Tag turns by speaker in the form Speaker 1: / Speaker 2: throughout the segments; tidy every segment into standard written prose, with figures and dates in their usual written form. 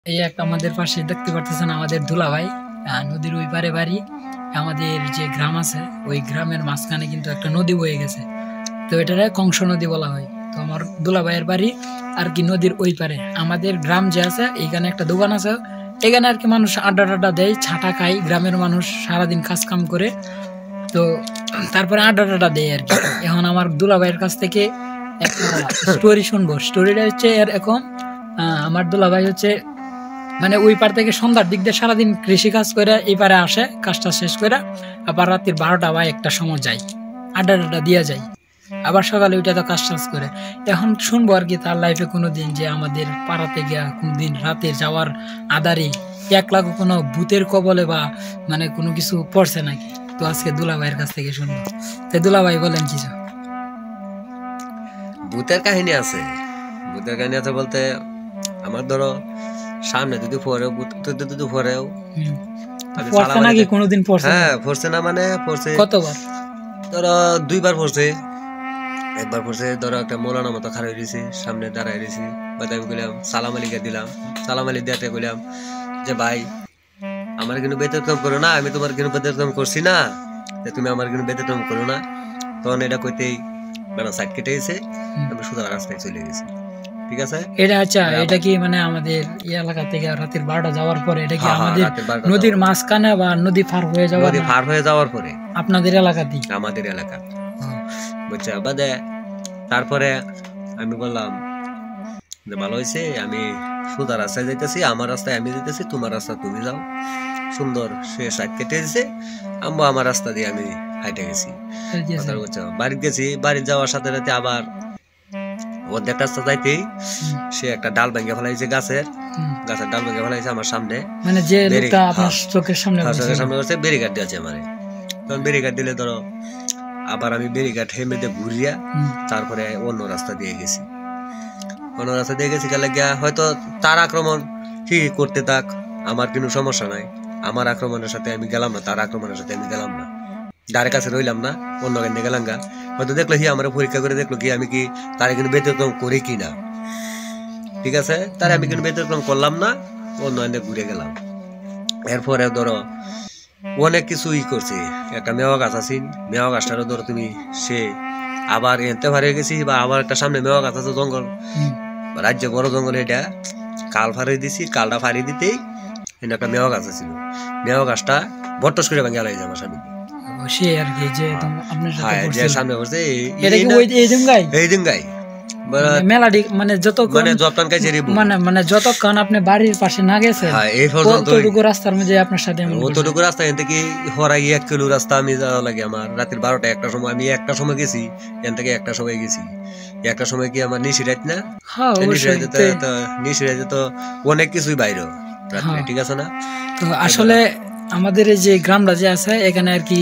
Speaker 1: এই একটা আমাদের পাশে দেখতে পারতেছেন আমাদের দুলাভাই নদীর ওই পারে বাড়ি। আমাদের যে গ্রাম আছে ওই গ্রামের মাঝখানে কিন্তু একটা নদী বয়ে গেছে, তো এটারে কংস নদী বলা হয়। তো আমার দুলাভাইয়ের বাড়ি আর কি নদীর ওই পারে। আমাদের গ্রাম যে আছে এইখানে একটা দোকান আছে, এখানে আর কি মানুষ আড্ডা টাড্ডা দেয়, ছাটা খায়, গ্রামের মানুষ সারাদিন কাজ কাম করে, তো তারপরে আড্ডা টাড্ডা দেয় আর কি। এখন আমার দুলাভাইয়ের কাছ থেকে একটা স্টোরি শুনবো। স্টোরিটা হচ্ছে এরকম, আমার দুলাভাই হচ্ছে মানে ওই পার থেকে সন্ধ্যার দিক দিয়ে সারাদিন কৃষি কাজ করে এই পারে আসে, কাজটা শেষ করে আবার রাত্রির 12টা বা 1টার সময় যায়, আড্ডা টাড্ডা দিয়ে যায়, আবার সকালে ওইটা তো কাজ টাজ করে। এখন শুনবো আর কি তার লাইফে কোনোদিন যে আমাদের পাড়াতে গিয়া কোনোদিন রাতে যাওয়ার আদারে 1 লাখ কোনো ভূতের কবলে বা মানে কোনো কিছু পড়ছে নাকি। তো আজকে দুলাভাইয়ের কাছ থেকে শুনবো। তো দুলাভাই বলেন কিছু।
Speaker 2: ভূতের কাহিনী আছে, ভূতের কাহিনী আছে বলতে আমার ধরো সামনে যদি পড়েও যদি পড়েও
Speaker 1: পড়ছে নাকি কোনোদিন পড়ছে?
Speaker 2: হ্যাঁ পড়ছে না, মানে পড়ছে
Speaker 1: কতবার?
Speaker 2: ধরো 2বার পড়ছে। একবার পড়ছে ধরো একটা মৌলানা মতো খাড়াই দিয়েছি, সামনে দাঁড়াই দিয়েছি, বাদে আমি বললাম সালাম আলীকে দিলাম, সালাম আলী দিয়াতে বললাম যে ভাই আমার কিন্তু ব্যতিক্রম করো না, আমি তোমার কিন্তু ব্যতিক্রম করছি না, তুমি আমার কিন্তু ব্যতিক্রম করো না। তখন এটা কইতেই বেলা সাইড কেটে গেছে, আমি সুতরাং রাস্তায় চলে গেছি। ঠিক আছে,
Speaker 1: এটা আচ্ছা, এটা কি মানে আমাদের এই এলাকা থেকে রাতের 12টা যাওয়ার পরে এটা কি আমাদের নদীর মাঝখানে বা নদী পার হয়ে যাওয়ার?
Speaker 2: নদী পার হয়ে যাওয়ার পরে
Speaker 1: আপনাদের এলাকাতেই?
Speaker 2: আমাদের এলাকা বুঝছো। বাদে তারপরে আমি বললাম যে ভালো হয়েছে, আমি সোজা রাস্তায় যাইতেছি, আমার রাস্তায় আমি যেতেছি, তোমার রাস্তা তুমি যাও। সুন্দর সে সাইড কেটে দিয়েছে, আম্বু আমার রাস্তা দিয়ে আমি হাইটে গেছি। বাড়ি গেছি, বাড়ি যাওয়ার সাথে সাথে আবার অর্ধেক রাস্তা যাইতেই সে একটা ডাল ভেঙে ফেলাইছে, গাছের ডাল ভেঙে ফেলাইছে আমার সামনে,
Speaker 1: মানে যে লোকটা আপনার চোখের সামনে
Speaker 2: করছে, ব্যারিকেড দিয়েছে আমারে। তখন ব্যারিকেড দিলে ধরো আবার আমি ব্যারিকেড হেমে দিয়ে ঘুরিয়া তারপরে অন্য রাস্তা দিয়ে গেছি। অন্য রাস্তা দিয়ে গেছি গেলে গিয়া হয়তো তার আক্রমণ কি করতে থাক, আমার কোনো সমস্যা নাই। আমার আক্রমণের সাথে আমি গেলাম না, তার আক্রমণের সাথে আমি গেলাম না, দ্বারের কাছে রইলাম না, অন্য কেন্দ্রে গেলাম গা। হয়তো দেখলো কি আমার পরীক্ষা করে দেখলো কি আমি কি তারে কিন্তু ব্যতিক্রম করি কিনা। ঠিক আছে, তারে আমি কিন্তু ব্যতিক্রম করলাম না, অন্য কেন্দ্রে ঘুরে গেলাম। এরপরে ধরো অনেক কিছু করছি। একটা মেওয়া গাছ আছে, মেওয়া গাছটারও ধরো তুমি সে আবার এনতে ফারে গেছি, বা আবার একটা সামনে মেওয়া গাছ আছে, জঙ্গল, রাজ্য বড় জঙ্গল, এটা কাল ফাড়িয়ে দিছি। কালটা ফাড়িয়ে দিতেই একটা মেওয়া গাছ ছিল, মেওয়া গাছটা বট্টস করে ভাঙিয়া লাগে আমার সামনে।
Speaker 1: সে আর কি যে আপনার
Speaker 2: যে সামনে বসে এই দিনগাই
Speaker 1: মানে যতক্ষণ আপনি বাড়ির পাশে না গেছে অতটুকু রাস্তার মধ্যে আপনার সাথে
Speaker 2: অতটুকু রাস্তা এখান থেকে হরাই 1 কিলো রাস্তা আমি যাওয়া লাগে আমার। রাতের 12টা 1টার সময়, আমি 1টার সময় গেছি, এখান থেকে 1টার সময় গেছি। 1টার সময় কি আমার নিশি রাত না, নিশি রাতে তো অনেক কিছুই বাইরে রাত্রে। ঠিক আছে না? তো
Speaker 1: আসলে আমাদের এই যে গ্রামটা যে আছে এখানে আর কি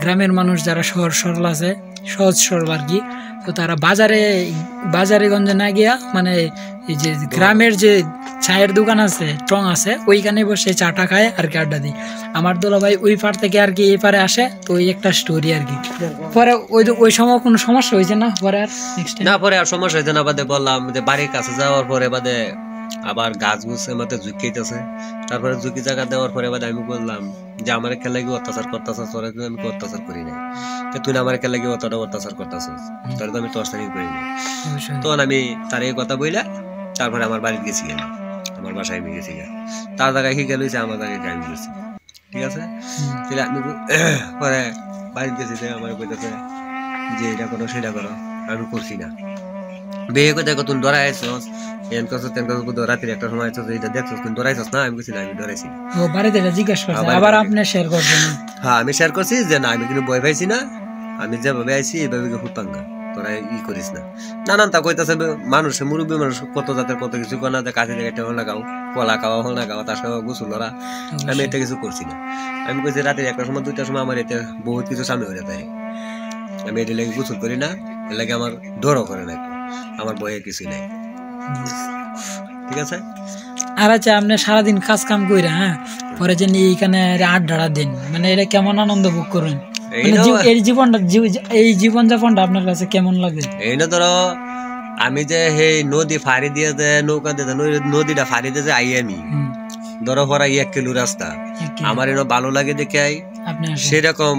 Speaker 1: গ্রামের মানুষ যারা সহজ সরল আছে, সহজ সরল আর কি, তো তারা বাজারে গঞ্জে না গিয়া মানে এই যে গ্রামের যে চায়ের দোকান আছে, টং আছে, ওইখানে বসে চাটা খায় আর কি, আড্ডা দিই। আমার দুলাভাই ওই পার থেকে আর কি এই পারে আসে, তো ওই একটা স্টোরি আর কি। পরে ওই সময় কোনো সমস্যা হয়েছে না? পরে আর
Speaker 2: না, পরে আর সমস্যা হয়েছে না। বাদে বললাম যে বাড়ির কাছে যাওয়ার পরে বাদে আবার গাছ গুছের মধ্যে ঝুঁকিতেছে, তারপরে ঝুঁকি জায়গা দেওয়ার পরে বাদে আমি বললাম যে আমার খেলা গিয়ে অত্যাচার করতেছাস, তোরা কিন্তু আমি অত্যাচার করি নাই, তুই না আমার খেলা গিয়ে অতটা অত্যাচার করতেছাস, তোরা তো আমি তস্তানি করি নাই। তখন আমি তার এই কথা বইলা তারপরে আমার বাড়িতে গেছি, গেলাম আমার বাসায় আমি গেছি, তার জায়গায় কি গেল আমার জায়গায় আমি গেছি। ঠিক আছে, তাহলে আমি পরে বাড়িতে গেছি, আমার কইতেছে যে এটা করো সেটা করো, আমি করছি না। বিয়ে করে দেখো তুমি ডরাই আইছস, রাতের 1টার সময় আইছস, এটা দেখছস তুমি ডরাইছস না? আমি বলছি না, আমি ডরাইছি না।
Speaker 1: বাড়িতে জিজ্ঞাসা করছে, আবার আপনি শেয়ার করছেন?
Speaker 2: হ্যাঁ, আমি শেয়ার করছি যে না, আমি কিন্তু ভয় পাইছি না, আমি যেভাবে আইছি এইভাবে হুতাঙ্গা, তোরা করিস না। নানান তা কইতাছে মানুষের মুরব্বী মানুষ কত জাতের কত কিছু কয় না, যে কাছে জায়গায় টেহল লাগাও, কলা খাওয়া হল না খাওয়া, তার সঙ্গে গোসল করা, আমি এটা কিছু করছি না। আমি কইছি রাতের 1টার সময় 2টার সময় আমার এতে বহুত কিছু সামনে হয়ে যায়, আমি এটা লেগে গোসল করি না, এর লাগে আমার ডরও করে না, আমার বয়ে কিছুই নাই। ঠিক আছে।
Speaker 1: আর আচ্ছা, আপনি সারাদিন কাজ কাম কইরা পরে যে এইখানে আড্ডা দেন, মানে এটা কেমন আনন্দ ভোগ করেন? এই জীবনযাপনটা আপনার কাছে কেমন লাগে?
Speaker 2: এই না ধরো আমি যে সেই নদী ফাড়ি দিয়ে যে নৌকা দিয়ে নদীটা ফাড়ি দিয়ে যে আই আমি ধরো পরা 1 কিলো রাস্তা আমার এনে ভালো লাগে দেখে আই সেরকম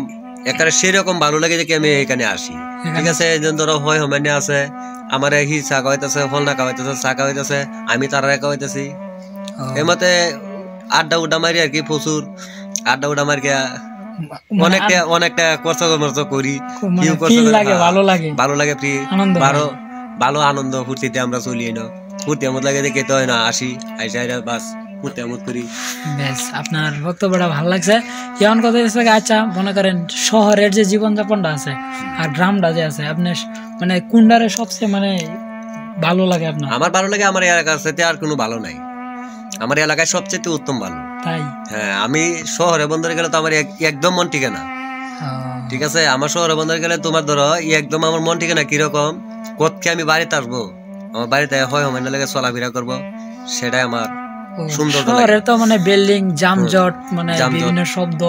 Speaker 2: একারে সেরকম ভালো লাগে দেখে আমি এখানে আসি ঠিক আছে ধরো হয় হমানে আছে আমার হি চা খাওয়াইতেছে ফলনা খাওয়াইতেছে চা খাওয়াইতেছে আমি তারা খাওয়াইতেছি এমতে আড্ডা উড্ডা মারি আর কি প্রচুর আড্ডা উড্ডা মারি অনেকটা কষ্ট করি ভালো লাগে ফ্রি ভালো আনন্দ ফুর্তিতে আমরা চলি না ফুর্তি আমোদ লাগে দেখে তো না আসি আইসা বাস ফুর্তি আমোদ করি
Speaker 1: বেশ। আপনার বক্তব্যটা ভালো লাগছে। এমন কথা হচ্ছে আচ্ছা মনে করেন শহরের যে জীবনযাপনটা আছে আর গ্রামটা যে আছে আপনার মানে কোনটারে সবচেয়ে মানে ভালো লাগে আপনার?
Speaker 2: আমার ভালো লাগে আমার এলাকার সাথে আর কোনো ভালো নাই, আমার এলাকায় সবচেয়ে উত্তম ভালো।
Speaker 1: তাই
Speaker 2: হ্যাঁ, আমি শহরে বন্দরে গেলে তো আমার একদম মন টিকে না। ঠিক আছে, আমার শহরে বন্দরে গেলে তোমার ধরো একদম আমার মন টিকে না। কিরকম কোথকে আমি বাড়িতে আসবো, আমার বাড়িতে হয় আমার লাগে চলাফেরা করবো, সেটাই আমার সুন্দর।
Speaker 1: শহরে তো মানে বিল্ডিং জামজট মানে বিভিন্ন শব্দ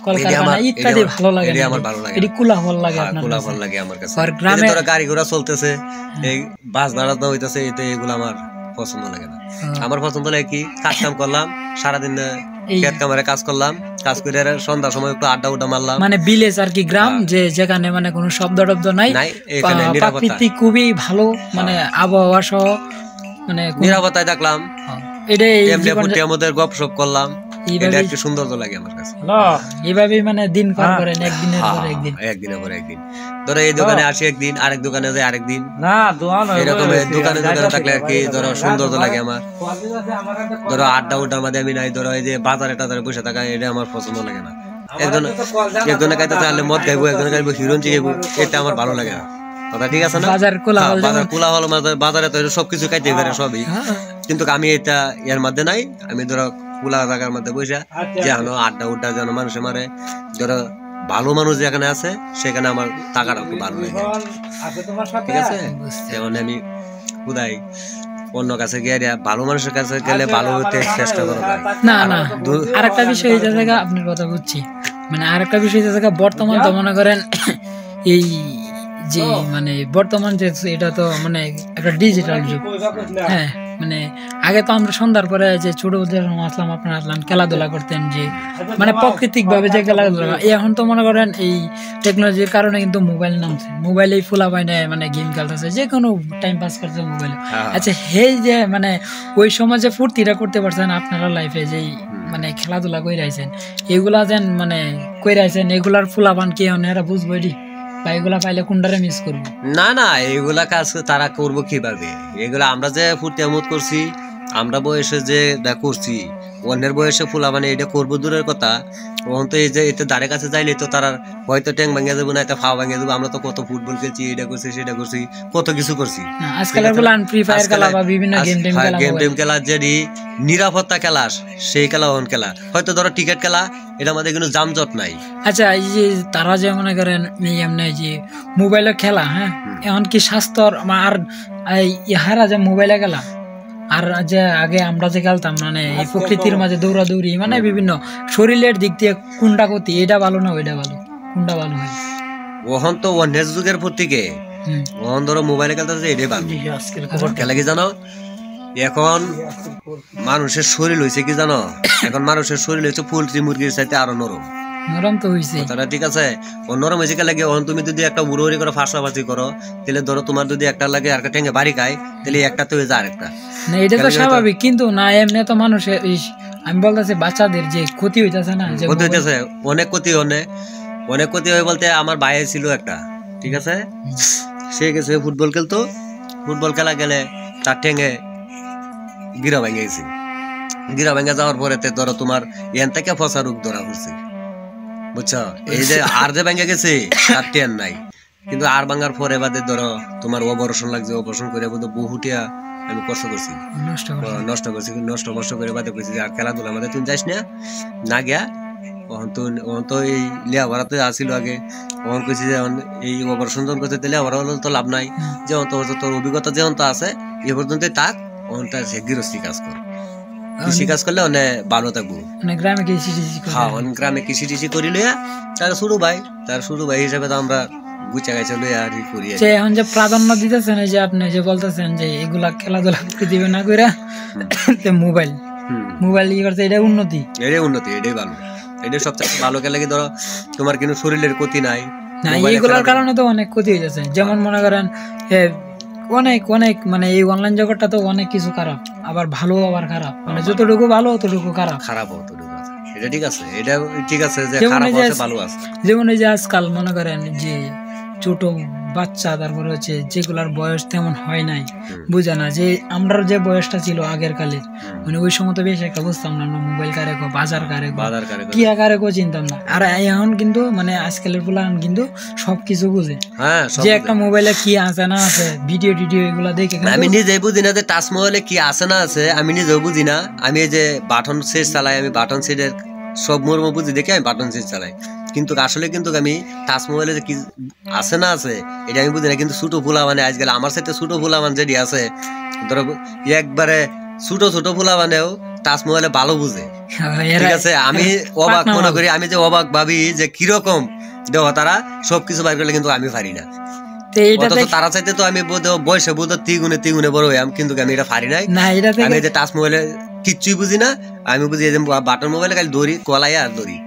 Speaker 1: কলকারখানা ইত্যাদি ভালো লাগে,
Speaker 2: এটা আমার ভালো লাগে,
Speaker 1: এটি কোলাহল লাগে, আপনার
Speaker 2: কোলাহল লাগে আমার কাছে।
Speaker 1: আর গ্রামে
Speaker 2: ধরো গাড়ি ঘোড়া চলতেছে, এই বাস ভাড়া তো হইতাছে, এগুলো আমার পছন্দ লাগে না। আমার পছন্দ লাগে কি কাজ কাম করলাম, সারাদিন খেত কামারে কাজ করলাম, কাজ করে সন্ধ্যার সময় একটু আড্ডা উড্ডা মারলাম,
Speaker 1: মানে ভিলেজ আর কি, গ্রাম যে যেখানে মানে কোনো শব্দ টব্দ নাই, প্রাকৃতি খুবই ভালো, মানে আবহাওয়া সহ মানে
Speaker 2: নিরাপত্তায় থাকলাম, এটাই আমাদের গপ সপ করলাম, এটা একটু সুন্দর লাগে আমার কাছে।
Speaker 1: এইভাবে মানে দিন পার করেন একদিনের পর একদিন,
Speaker 2: একদিনের পর একদিন। ধরো এই দোকানে আসি একদিন, আরেক দোকানে যাই আরেকদিন, এরকম দোকানে দোকানে থাকলে আর কি ধরো সুন্দর লাগে আমার। ধরো আড্ডা উড্ডার মধ্যে আমি নাই, ধরো এই যে বাজারে টাজারে বসে থাকা, এটা আমার পছন্দ লাগে না। একজনে খাইতে চাইলে মদ খাইবো, একজনে খাইবো হিরোইন চিখাইবো, এটা আমার ভালো লাগে না। কথা ঠিক আছে না? বাজার কোলাহল, বাজারে তো সবকিছু খাইতে পারে সবই, কিন্তু আমি এটা এর মধ্যে নাই। আমি ধরো খোলা জায়গার মধ্যে বসে যেন আড্ডা উড্ডা যেন মানুষে মারে, ধরো ভালো মানুষ যেখানে আছে সেখানে আমার টাকাটা খুব ভালো লাগে। ঠিক আছে, যেমন আমি খুদাই অন্য কাছে গিয়ে ভালো মানুষের কাছে গেলে ভালো হতে চেষ্টা করবো।
Speaker 1: না না, আরেকটা বিষয় এই জায়গা আপনার কথা বুঝছি, মানে আরেকটা বিষয় এই জায়গা বর্তমান তো মনে করেন এই যে মানে বর্তমান যে এটা তো মানে একটা ডিজিটাল যুগ। হ্যাঁ, মানে আগে তো আমরা সন্ধ্যার পরে যে ছোট আসলাম, আপনার আসলাম খেলাধুলা করতেন, যে মানে প্রাকৃতিক ভাবে যে খেলাধুলা। এখন তো মনে করেন এই টেকনোলজির কারণে কিন্তু মোবাইল নামছে, মোবাইলেই ফুলা পাইনে মানে গেম খেলতেছে, যে কোনো টাইম পাস করছে মোবাইলে। আচ্ছা, এই যে মানে ওই সময় যে ফুর্তিটা করতে পারছেন আপনারা লাইফে, যেই মানে খেলাধুলা করে রাখছেন, এগুলা যেন মানে করে রাখছেন, এগুলার ফুলাপান কি এরা বুঝবো এটি বা এগুলা পাইলে কোনটারে মিস করবো?
Speaker 2: না না, এগুলা কাজ তারা করবো কিভাবে? এগুলা আমরা যে ফুর্তি আমোদ করছি, আমরা বয়সে যে করছি, অন্যের বয়সে ফুলা মানে এটা করবো দূরের কথা। ওখান তো এই যে এটা দ্বারে কাছে যাইলে তো তারা হয়তো ট্যাং ভাঙিয়ে যাবো, না এটা ফা ভাঙিয়ে যাবো। আমরা তো কত ফুটবল খেলছি, এটা করছি সেটা করছি, কত কিছু করছি। গেম টেম খেলা, যেটি নিরাপত্তা খেলা, সেই খেলা ওখান খেলা, হয়তো ধরো টিকিট খেলা, এটা আমাদের কিন্তু জামজট নাই।
Speaker 1: আচ্ছা, এই যে তারা যে মনে করেন এমনি যে মোবাইলে খেলা, হ্যাঁ, এখন কি স্বাস্থ্যর আর ইহারা যে মোবাইলে খেলা আর যে আগে আমরা যে খেলতাম, মানে এই প্রকৃতির মাঝে দৌড়াদৌড়ি, মানে বিভিন্ন শরীরের দিক দিয়ে কোনটা ক্ষতি, এটা ভালো না ওইটা ভালো, কোনটা ভালো হয়?
Speaker 2: ওখান তো অন্যের যুগের প্রতীকে, ওখান ধরো মোবাইলে খেলতেছে, এটাই ভালো। খেলা কি জানো, এখন মানুষের শরীর হয়েছে কি জানো, এখন মানুষের শরীর হয়েছে পোল্ট্রি মুরগির চাইতে আরো নরম।
Speaker 1: নরম তো হইছে,
Speaker 2: ঠিক আছে, নরম হয়েছে কে লাগে। তুমি যদি একটা উড়ি করে ফাঁসাফাঁসি করো, তাহলে ধরো তোমার যদি একটা লাগে আর একটা টেঙ্গে বাড়ি খায়, তাহলে একটা তো হয়ে যায় আরেকটা।
Speaker 1: না, এটা তো স্বাভাবিক, কিন্তু না এমনি তো মানুষের, আমি বলতেছি বাচ্চাদের যে ক্ষতি হইতেছে না, যে
Speaker 2: ক্ষতি হইতেছে, অনেক ক্ষতি, অনেক ক্ষতি হয় বলতে আমার ভাই ছিল একটা, ঠিক আছে, সে গেছে ফুটবল খেলতো, ফুটবল খেলা গেলে তার ঠেঙে গিরা ভেঙে গেছে। গিরা ভেঙে যাওয়ার পরে ধরো তোমার এন থেকে ফসা রোগ ধরা পড়ছে, বুঝছো? এই যে আর যে ভেঙে গেছে তার টেন নাই, কিন্তু আর ভাঙার পরে বাদে ধরো তোমার অপারেশন লাগছে, অপারেশন করে বহুটিয়া আমি কষ্ট করছি, নষ্ট করে বাদে করছি আর খেলাধুলা আমাদের তুমি যাইস না গিয়া। তো এই লেখাপড়াতে আসিল আগে, ওখান কইছি যে এই অপারেশন যখন করতে লেখাপড়া হলে তো লাভ নাই, যেমন তোর অভিজ্ঞতা যেমন তো আছে এ পর্যন্ত থাক, ওখানটা সে গৃহস্থী কাজ কর, কৃষি কাজ করলে অনেক ভালো থাকবো।
Speaker 1: গ্রামে কৃষি টিষি করি লইয়া
Speaker 2: তার শুরু ভাই হিসাবে তো আমরা গুছা গাছা লই আর ই করি
Speaker 1: যে এখন যে প্রাধান্য দিতেছেন এই যে আপনি যে বলতেছেন যে এগুলা খেলাধুলা করতে দিবে না কইরা মোবাইল ই করতে, এটা উন্নতি,
Speaker 2: এটাই ভালো। এটা সবচেয়ে ভালো খেলে কি ধরো তোমার কিন্তু শরীরের ক্ষতি নাই
Speaker 1: না, এইগুলোর কারণে তো অনেক ক্ষতি হয়ে যাচ্ছে। যেমন মনে করেন অনেক অনেক মানে এই অনলাইন জগৎটা তো অনেক কিছু খারাপ, আবার ভালো আবার খারাপ, মানে যতটুকু ভালো ততটুকু খারাপ।
Speaker 2: অতটুকু আছে, এটা ঠিক আছে, এটা ঠিক আছে যে খারাপ আছে ভালো আছে। যেমন
Speaker 1: এই যে আজকাল মনে করেন যে ছোট বাচ্চা, তারপরে হচ্ছে যেগুলার বয়স তেমন হয় নাই, বুঝে না যে আমরা যে বয়সটা ছিল আগের কালের, মানে ওই সময় তো বেশি একটা বুঝতাম না মোবাইল কারে কো, বাজার কারে কো, কি আকারে কো চিনতাম না। আর এখন কিন্তু মানে আজকালের পোলাপান কিন্তু সবকিছু বুঝে, যে একটা মোবাইলে কি আছে না আছে, ভিডিও এগুলা দেখে।
Speaker 2: আমি নিজে বুঝি না যে টাচ মোবাইলে কি আছে না আছে, আমি নিজেও বুঝি না। আমি এই যে বাটন সেট চালাই, আমি বাটন সেটের সব মর্ম বুঝি দেখে আমি বাটন সেট চালাই, কিন্তু আসলে কিন্তু আমি টাচ মোবাইলে যে কি আছে না আছে এটা আমি বুঝি না। কিন্তু ছোট ফুলা মানে আজকাল আমার সাথে ছোট ফুলা মানে যেটি আছে, ধরো একবারে ছোট ফুলা মানেও টাচ মোবাইলে ভালো বুঝে, ঠিক আছে। আমি অবাক মনে করি, আমি যে অবাক ভাবি যে কিরকম দেহ তারা সবকিছু বাইর করলে, কিন্তু আমি পারি না। তারা চাইতে তো আমি বয়সে বোধ তিগুনে বড় হইয়াম, কিন্তু আমি এটা পারি নাই। আমি যে টাচ মোবাইলে কিচ্ছুই বুঝি না, আমি বুঝি বাটন মোবাইলে খালি দড়ি কলাই আর দড়ি।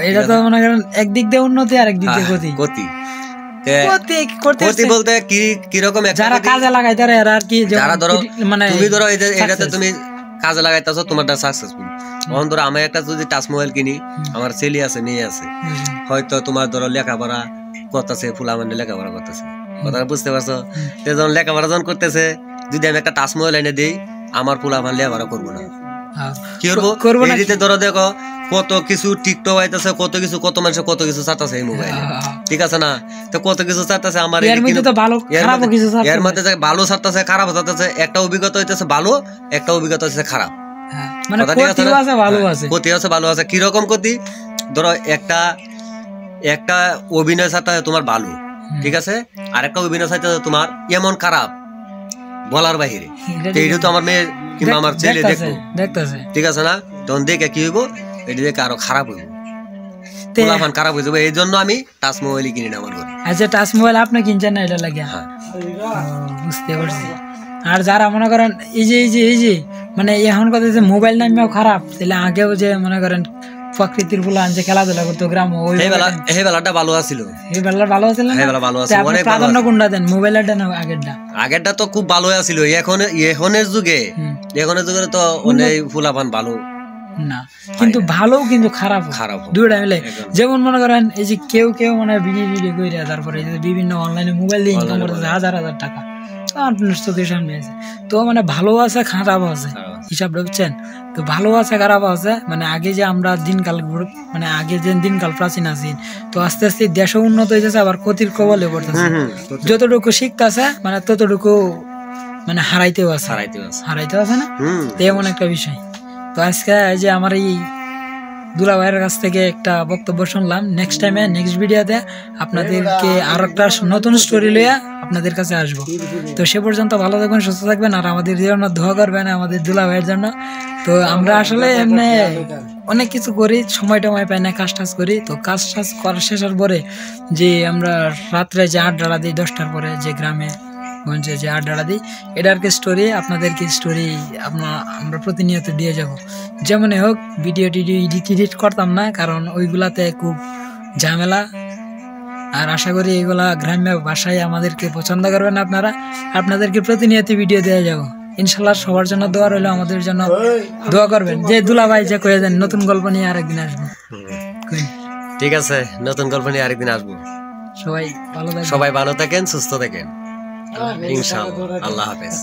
Speaker 1: এটা তো মনে করেন একদিক দিয়ে উন্নতি আর একদিক দিয়ে ক্ষতি।
Speaker 2: ক্ষতি বলতে কিরকম,
Speaker 1: যারা কাজে লাগাইতে আর কি,
Speaker 2: যারা ধরো মানে তুমি ধরো এটাতে তুমি কাজে লাগাইতেছো তোমারটা সাকসেসফুল। তখন ধরো আমি একটা যদি টাচ মোবাইল কিনি, আমার ছেলে আছে মেয়ে আছে, হয়তো তোমার ধরো লেখাপড়া করতেছে, ফুলা মানে লেখাপড়া করতেছে, কথা বুঝতে পারছো? যখন লেখাপড়া যখন করতেছে, যদি আমি একটা টাচ মোবাইল এনে দিই, আমার ফুলা মানে লেখাপড়া করবো না, কি করবো? ধরো দেখো কত কিছু টিকটক আইতেছে, কত মানুষ কত কিছু চাইতেছে এই মোবাইলে, ঠিক আছে না? তো কত কিছু চাইতেছে, আমার এর মধ্যে ভালো চাইতেছে, খারাপ চাইতেছে, একটা অভিজ্ঞতা হইতেছে ভালো, একটা অভিজ্ঞতা হচ্ছে খারাপ, ক্ষতি আছে ভালো আছে। কিরকম ক্ষতি? ধরো একটা অভিনয় চাইতে তোমার ভালো, ঠিক আছে, আর একটা অভিনয় চাইতে তোমার এমন খারাপ বলার বাহিরে, এইটা তো আমার মেয়ে কিংবা আমার ছেলে দেখতেছে, ঠিক আছে না? তখন দেখে কি হইব, এটা দেখে আরো খারাপ হইব, খারাপ হয়ে যাবে। এই জন্য আমি টাচ মোবাইল কিনি না আমার ঘরে।
Speaker 1: আচ্ছা, টাচ মোবাইল আপনি কিনছেন না এটা লাগে? বুঝতে পারছি। আর যারা মনে করেন এই যে মানে এখন কথা যে মোবাইল নামেও খারাপ, তাহলে আগেও যে মনে করেন প্রকৃতির ফুলা আনছে খেলাধুলা করতো গ্রাম,
Speaker 2: এই বেলাটা ভালো আছিল,
Speaker 1: এই বেলা ভালো আছিল, অনেক প্রাধান্য কোনটা দেন, মোবাইলটা না আগেরটা?
Speaker 2: তো খুব ভালো আছিল। এখনের যুগে তো অনেক ফুলাপান ভালো
Speaker 1: না, কিন্তু ভালো কিন্তু খারাপ দুইটা মিলে। যেমন মনে করেন এই যে কেউ মানে ভিডিও করে, তারপরে বিভিন্ন অনলাইনে মোবাইল দিয়ে ইনকাম করতেছে হাজার টাকা, চোখের সামনে আছে। তো মানে ভালো আছে খারাপ আছে, হিসাব বুঝছেন? তো ভালো আছে খারাপ আছে, মানে আগে যে আমরা দিনকাল মানে আগে যে দিনকাল প্রাচীন আছি, তো আস্তে আস্তে দেশও উন্নত হয়েছে, আবার ক্ষতির কবলে পড়তেছে। যতটুকু শিখতেছে মানে ততটুকু মানে হারাইতেও আছে না, এমন একটা বিষয়। তো আজকে যে আমার এই দুলা ভাইয়ের কাছ থেকে একটা বক্তব্য শুনলাম, নেক্সট ভিডিওতে আপনাদেরকে আর একটা নতুন স্টোরি লইয়া আপনাদের কাছে আসবো। তো সে পর্যন্ত ভালো থাকবেন, সুস্থ থাকবেন, আর আমাদের জন্য দোয়া করবেন আমাদের দুলা ভাইয়ের জন্য। তো আমরা আসলে এমনি অনেক কিছু করি, সময় পাই না, কাজ করি। তো কাজ করা শেষের পরে যে আমরা রাত্রে যে আড্ডা দিই 10টার পরে, যে গ্রামে গঞ্জে যে আড্ডা দিই, এটার কি স্টোরি আপনাদেরকে স্টোরি আমরা প্রতিনিয়ত দিয়ে যাব। যেমন হোক ভিডিও এডিট করতাম না, কারণ ওইগুলাতে খুব ঝামেলা। আর আশা করি এগুলা গ্রাম্য ভাষায় আমাদেরকে পছন্দ করবেন আপনারা। আপনাদেরকে প্রতিনিয়ত ভিডিও দেওয়া যাবো ইনশাল্লাহ। সবার জন্য দোয়া রইল, আমাদের জন্য দোয়া করবেন। যে দুলা ভাই যে কয়ে দেন নতুন গল্প নিয়ে আরেকদিন আসবো।
Speaker 2: ঠিক আছে, নতুন গল্প নিয়ে আরেকদিন আসবো।
Speaker 1: সবাই ভালো থাকেন,
Speaker 2: সুস্থ থাকেন ইনশাআল্লাহ। আল্লাহ হাফেজ।